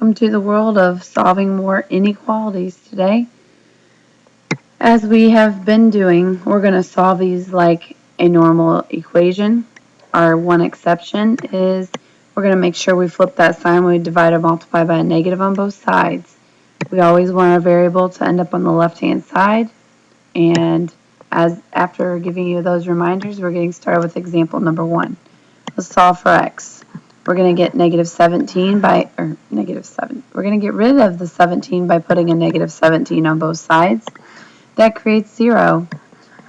welcome to the world of solving more inequalities today. As we have been doing, we're going to solve these like a normal equation. Our one exception is we're going to make sure we flip that sign when we divide or multiply by a negative on both sides. We always want our variable to end up on the left-hand side. And after giving you those reminders, we're getting started with example number 1. Let's solve for x. We're going to get negative 17 by, or negative 7. We're going to get rid of the 17 by putting a negative 17 on both sides. That creates 0.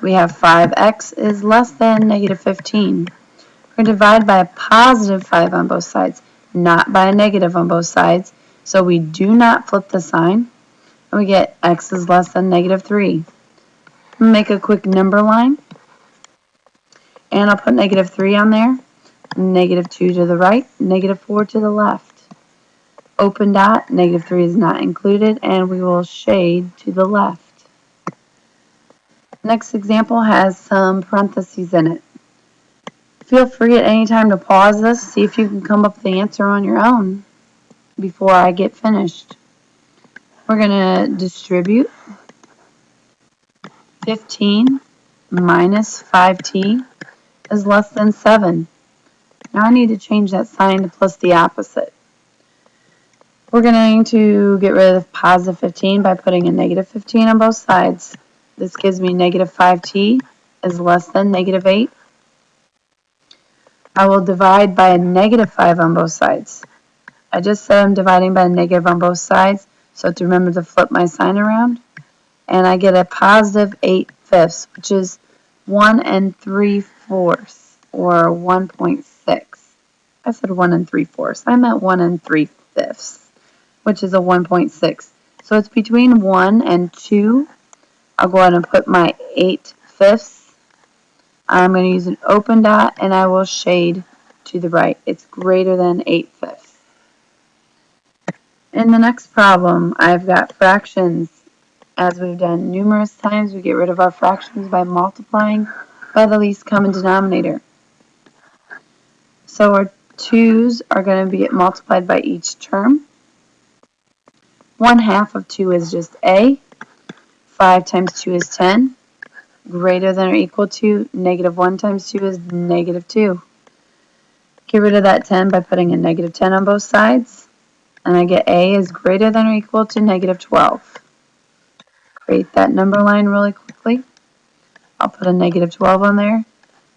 We have 5x is less than negative 15. We're going to divide by a positive 5 on both sides, not by a negative on both sides. So we do not flip the sign. And we get x is less than negative 3. Make a quick number line. And I'll put negative 3 on there. Negative 2 to the right, negative 4 to the left. Open dot, negative 3 is not included, and we will shade to the left. Next example has some parentheses in it. Feel free at any time to pause this, see if you can come up with the answer on your own before I get finished. We're going to distribute 15 minus 5t is less than 7. Now I need to change that sign to plus the opposite. We're going to get rid of positive 15 by putting a negative 15 on both sides. This gives me negative 5t is less than negative 8. I will divide by a negative 5 on both sides. I just said I'm dividing by a negative on both sides, so to remember to flip my sign around. And I get a positive 8/5, which is 1 3/4, or 1.6. I said 1 3/4. I meant 1 3/5, which is a 1.6. So it's between 1 and 2. I'll go ahead and put my 8/5. I'm going to use an open dot and I will shade to the right. It's greater than 8/5. In the next problem, I've got fractions. As we've done numerous times, we get rid of our fractions by multiplying by the least common denominator. So our 2's are going to be multiplied by each term. 1/2 of 2 is just a. 5 times 2 is 10. Greater than or equal to negative 1 times 2 is negative 2. Get rid of that 10 by putting a negative 10 on both sides. And I get a is greater than or equal to negative 12. Create that number line really quickly. I'll put a negative 12 on there.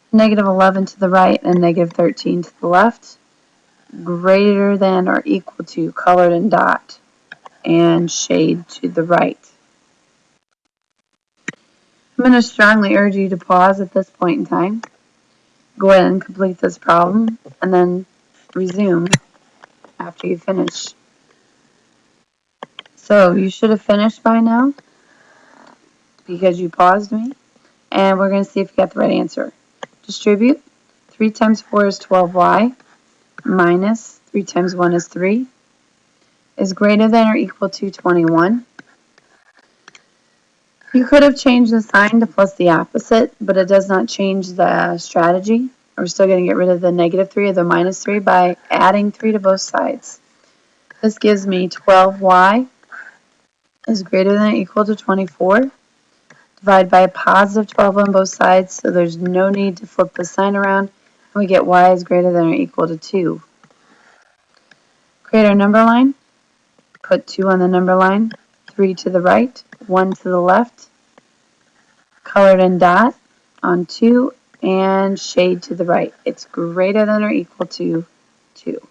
Negative 11 to the right and negative 13 to the left. Greater than or equal to, colored in dot, and shade to the right. I'm going to strongly urge you to pause at this point in time. Go ahead and complete this problem and then resume after you finish. So you should have finished by now because you paused me. And we're going to see if you got the right answer. Distribute. 3 times 4 is 12y minus 3 times 1 is 3 is greater than or equal to 21. You could have changed the sign to plus the opposite, but it does not change the strategy. We're still going to get rid of the negative 3 or the minus 3 by adding 3 to both sides. This gives me 12y is greater than or equal to 24. Divide by a positive 12 on both sides, so there's no need to flip the sign around. And we get y is greater than or equal to 2. Create our number line. Put 2 on the number line, 3 to the right, 1 to the left. Colored in dot on 2 and shade to the right. It's greater than or equal to 2.